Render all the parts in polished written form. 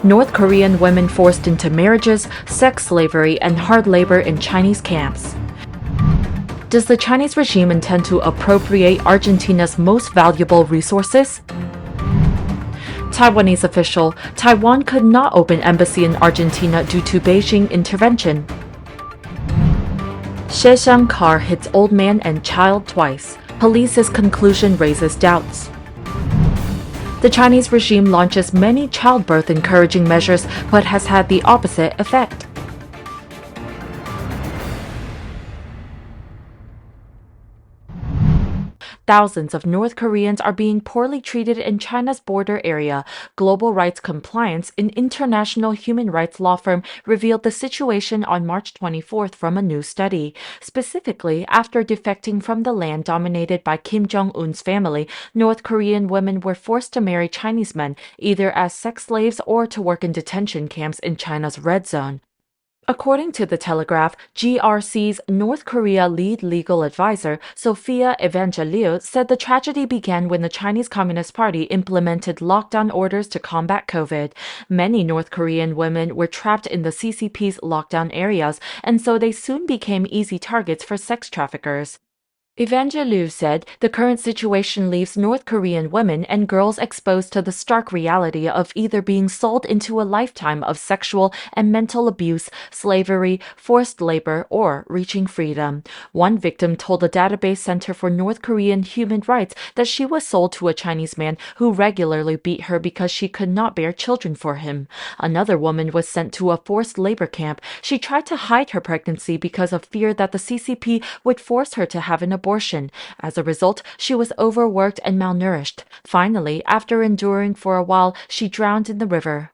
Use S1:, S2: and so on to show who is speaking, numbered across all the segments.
S1: North Korean women forced into marriages, sex slavery, and hard labor in Chinese camps. Does the Chinese regime intend to appropriate Argentina's most valuable resources? Taiwanese official: Taiwan could not open embassy in Argentina due to Beijing intervention. Zhejiang car hits old man and child twice. Police's conclusion raises doubts. The Chinese regime launches many childbirth-encouraging measures but has had the opposite effect. Thousands of North Koreans are being poorly treated in China's border area. Global Rights Compliance, an international human rights law firm, revealed the situation on March 24th from a new study. Specifically, after defecting from the land dominated by Kim Jong-un's family, North Korean women were forced to marry Chinese men, either as sex slaves or to work in detention camps in China's red zone. According to The Telegraph, GRC's North Korea lead legal advisor, Sophia Evangeliou, said the tragedy began when the Chinese Communist Party implemented lockdown orders to combat COVID. Many North Korean women were trapped in the CCP's lockdown areas, and so they soon became easy targets for sex traffickers. Evangeliou said the current situation leaves North Korean women and girls exposed to the stark reality of either being sold into a lifetime of sexual and mental abuse, slavery, forced labor, or reaching freedom. One victim told the Database Center for North Korean Human Rights that she was sold to a Chinese man who regularly beat her because she could not bear children for him. Another woman was sent to a forced labor camp. She tried to hide her pregnancy because of fear that the CCP would force her to have an abortion. As a result, she was overworked and malnourished. Finally, after enduring for a while, she drowned in the river.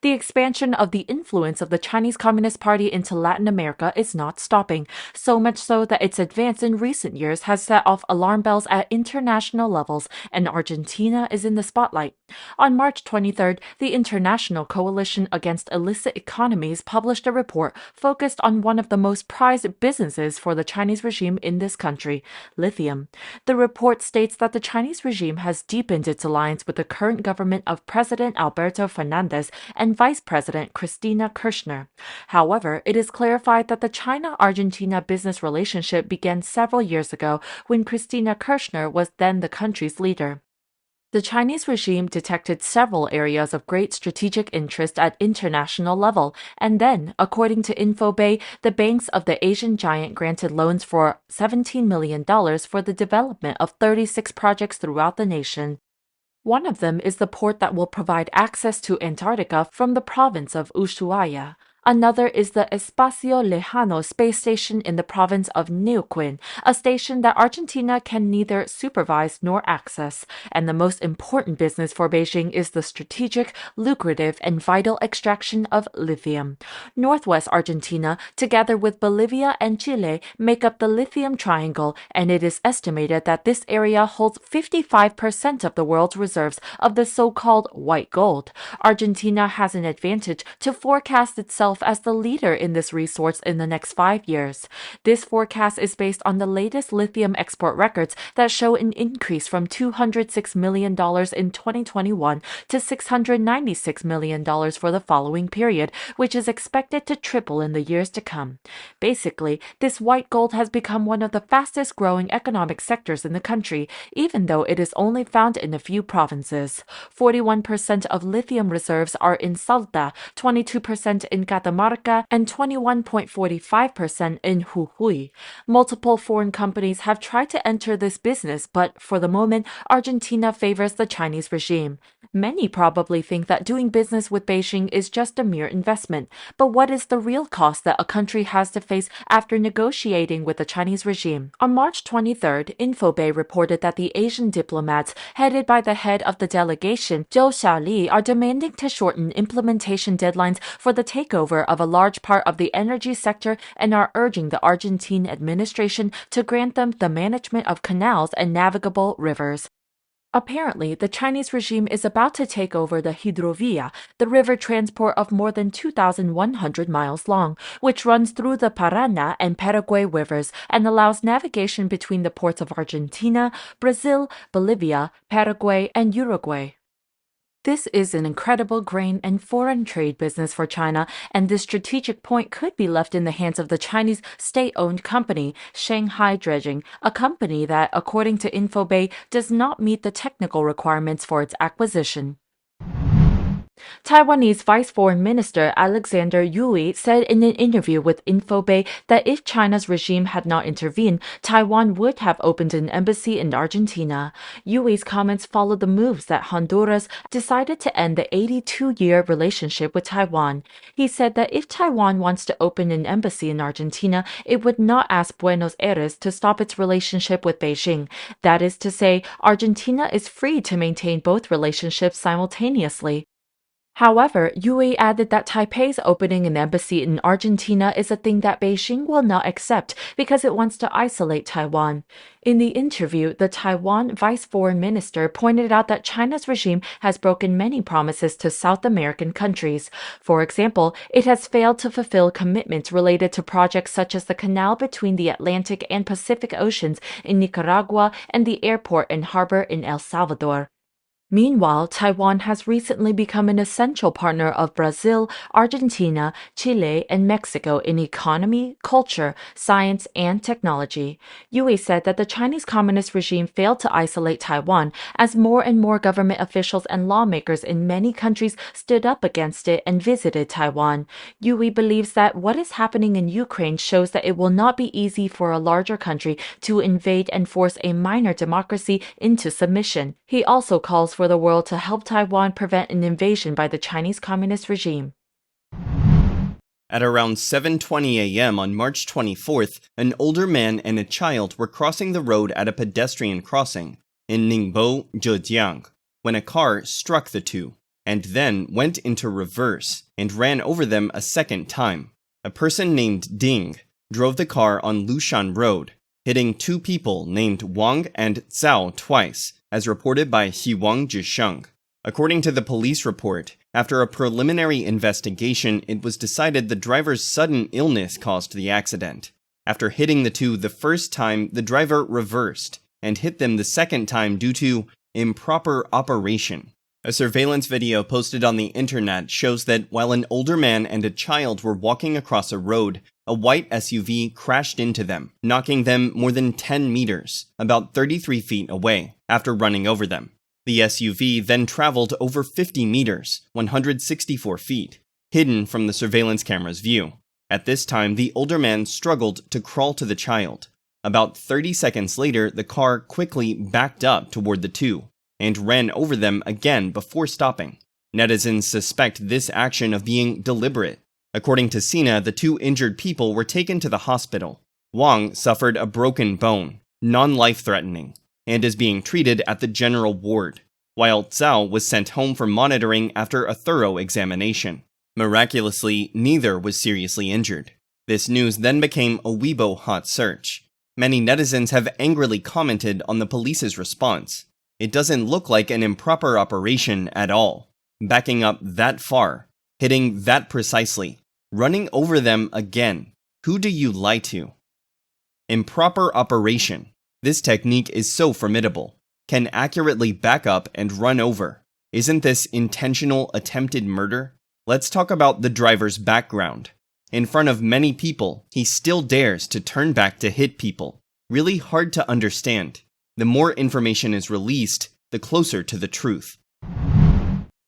S1: The expansion of the influence of the Chinese Communist Party into Latin America is not stopping, so much so that its advance in recent years has set off alarm bells at international levels, and Argentina is in the spotlight. On March 23rd, the International Coalition Against Illicit Economies published a report focused on one of the most prized businesses for the Chinese regime in this country, lithium. The report states that the Chinese regime has deepened its alliance with the current government of President Alberto Fernandez and Vice President Cristina Kirchner. However, it is clarified that the China-Argentina business relationship began several years ago when Cristina Kirchner was then the country's leader. The Chinese regime detected several areas of great strategic interest at international level, and then, according to InfoBay, the banks of the Asian giant granted loans for $17 million for the development of 36 projects throughout the nation. One of them is the port that will provide access to Antarctica from the province of Ushuaia. Another is the Espacio Lejano space station in the province of Neuquén, a station that Argentina can neither supervise nor access. And the most important business for Beijing is the strategic, lucrative, and vital extraction of lithium. Northwest Argentina, together with Bolivia and Chile, make up the lithium triangle, and it is estimated that this area holds 55% of the world's reserves of the so-called white gold. Argentina has an advantage to forecast itself as the leader in this resource in the next 5 years. This forecast is based on the latest lithium export records that show an increase from $206 million in 2021 to $696 million for the following period, which is expected to triple in the years to come. Basically, this white gold has become one of the fastest growing economic sectors in the country, even though it is only found in a few provinces. 41% of lithium reserves are in Salta, 22% in Catamarca, and 21.45% in Jujuy. Multiple foreign companies have tried to enter this business, but for the moment, Argentina favors the Chinese regime. Many probably think that doing business with Beijing is just a mere investment, but what is the real cost that a country has to face after negotiating with the Chinese regime? On March 23rd, InfoBay reported that the Asian diplomats, headed by the head of the delegation, Zhou Xiaoli, are demanding to shorten implementation deadlines for the takeover of a large part of the energy sector and are urging the Argentine administration to grant them the management of canals and navigable rivers. Apparently, the Chinese regime is about to take over the hidrovia, the river transport of more than 2,100 miles long, which runs through the Paraná and Paraguay rivers and allows navigation between the ports of Argentina, Brazil, Bolivia, Paraguay, and Uruguay. This is an incredible grain and foreign trade business for China, and this strategic point could be left in the hands of the Chinese state-owned company, Shanghai Dredging, a company that, according to Infobay, does not meet the technical requirements for its acquisition. Taiwanese Vice Foreign Minister Alexander Yui said in an interview with Infobay that if China's regime had not intervened, Taiwan would have opened an embassy in Argentina. Yui's comments followed the moves that Honduras decided to end the 82-year relationship with Taiwan. He said that if Taiwan wants to open an embassy in Argentina, it would not ask Buenos Aires to stop its relationship with Beijing. That is to say, Argentina is free to maintain both relationships simultaneously. However, Yui added that Taipei's opening an embassy in Argentina is a thing that Beijing will not accept because it wants to isolate Taiwan. In the interview, the Taiwan Vice Foreign Minister pointed out that China's regime has broken many promises to South American countries. For example, it has failed to fulfill commitments related to projects such as the canal between the Atlantic and Pacific Oceans in Nicaragua and the airport and harbor in El Salvador. Meanwhile, Taiwan has recently become an essential partner of Brazil, Argentina, Chile, and Mexico in economy, culture, science, and technology. Yui said that the Chinese Communist regime failed to isolate Taiwan as more and more government officials and lawmakers in many countries stood up against it and visited Taiwan. Yui believes that what is happening in Ukraine shows that it will not be easy for a larger country to invade and force a minor democracy into submission. He also calls for the world to help Taiwan prevent an invasion by the Chinese Communist regime.
S2: At around 7:20 a.m. on March 24th, an older man and a child were crossing the road at a pedestrian crossing in Ningbo, Zhejiang, when a car struck the two, and then went into reverse and ran over them a second time. A person named Ding drove the car on Lushan Road, hitting two people named Wang and Zhao twice, as reported by Xiwang Zhisheng. According to the police report, after a preliminary investigation, it was decided the driver's sudden illness caused the accident. After hitting the two the first time, the driver reversed and hit them the second time due to improper operation. A surveillance video posted on the internet shows that while an older man and a child were walking across a road, a white SUV crashed into them, knocking them more than 10 meters, about 33 feet away, after running over them. The SUV then traveled over 50 meters, 164 feet, hidden from the surveillance camera's view. At this time, the older man struggled to crawl to the child. About 30 seconds later, the car quickly backed up toward the two, and ran over them again before stopping. Netizens suspect this action of being deliberate. According to Sina, the two injured people were taken to the hospital. Wang suffered a broken bone, non-life-threatening, and is being treated at the general ward, while Zhao was sent home for monitoring after a thorough examination. Miraculously, neither was seriously injured. This news then became a Weibo hot search. Many netizens have angrily commented on the police's response. It doesn't look like an improper operation at all. Backing up that far, hitting that precisely, running over them again. Who do you lie to? Improper operation. This technique is so formidable. Can accurately back up and run over. Isn't this intentional attempted murder? Let's talk about the driver's background. In front of many people, he still dares to turn back to hit people. Really hard to understand. The more information is released, the closer to the truth.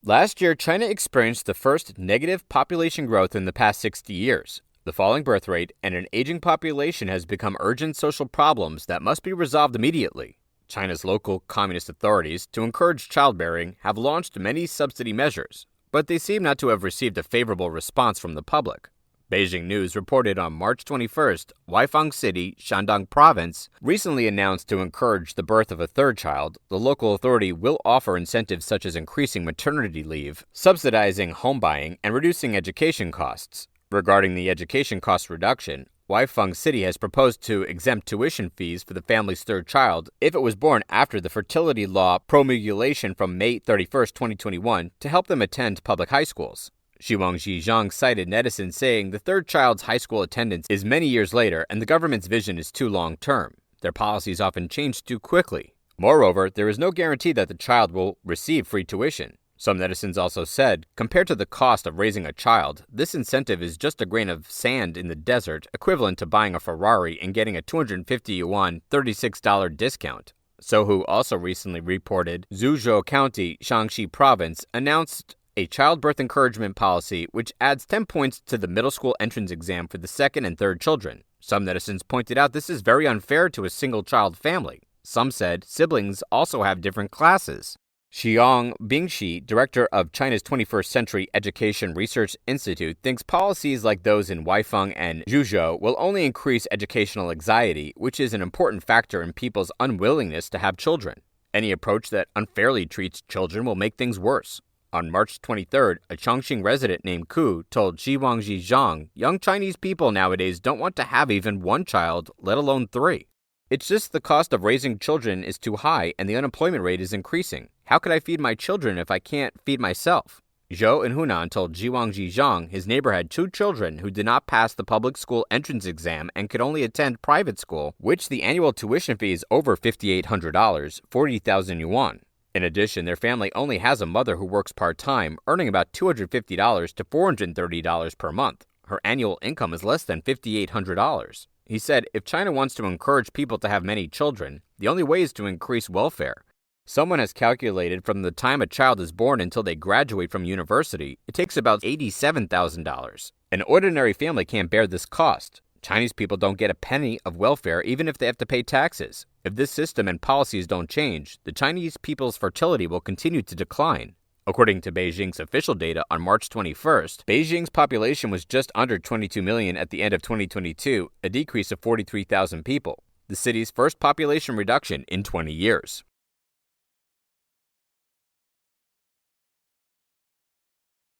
S3: Last year, China experienced the first negative population growth in the past 60 years. The falling birth rate and an aging population has become urgent social problems that must be resolved immediately. China's local communist authorities, to encourage childbearing, have launched many subsidy measures, but they seem not to have received a favorable response from the public. Beijing News reported on March 21st, Weifang City, Shandong Province, recently announced to encourage the birth of a third child, the local authority will offer incentives such as increasing maternity leave, subsidizing home buying, and reducing education costs. Regarding the education cost reduction, Weifang City has proposed to exempt tuition fees for the family's third child if it was born after the fertility law promulgation from May 31st, 2021, to help them attend public high schools. Zhejiang cited netizens saying the third child's high school attendance is many years later and the government's vision is too long-term. Their policies often change too quickly. Moreover, there is no guarantee that the child will receive free tuition. Some netizens also said, compared to the cost of raising a child, this incentive is just a grain of sand in the desert, equivalent to buying a Ferrari and getting a 250 yuan $36 discount. Sohu also recently reported Zhuzhou County, Shaanxi Province, announced a childbirth encouragement policy which adds 10 points to the middle school entrance exam for the second and third children. Some netizens pointed out this is very unfair to a single-child family. Some said siblings also have different classes. Xiang Bingxi, director of China's 21st Century Education Research Institute, thinks policies like those in Weifeng and Zhuzhou will only increase educational anxiety, which is an important factor in people's unwillingness to have children. Any approach that unfairly treats children will make things worse. On March 23rd, a Chongqing resident named Ku told Zhejiang, young Chinese people nowadays don't want to have even one child, let alone 3. It's just the cost of raising children is too high and the unemployment rate is increasing. How could I feed my children if I can't feed myself? Zhou in Hunan told Zhejiang his neighbor had 2 children who did not pass the public school entrance exam and could only attend private school, which the annual tuition fee is over $5,800, 40,000 yuan. In addition, their family only has a mother who works part-time, earning about $250 to $430 per month. Her annual income is less than $5,800. He said, if China wants to encourage people to have many children, the only way is to increase welfare. Someone has calculated from the time a child is born until they graduate from university, it takes about $87,000. An ordinary family can't bear this cost. Chinese people don't get a penny of welfare even if they have to pay taxes. If this system and policies don't change, the Chinese people's fertility will continue to decline. According to Beijing's official data on March 21st, Beijing's population was just under 22 million at the end of 2022, a decrease of 43,000 people, the city's first population reduction in 20 years.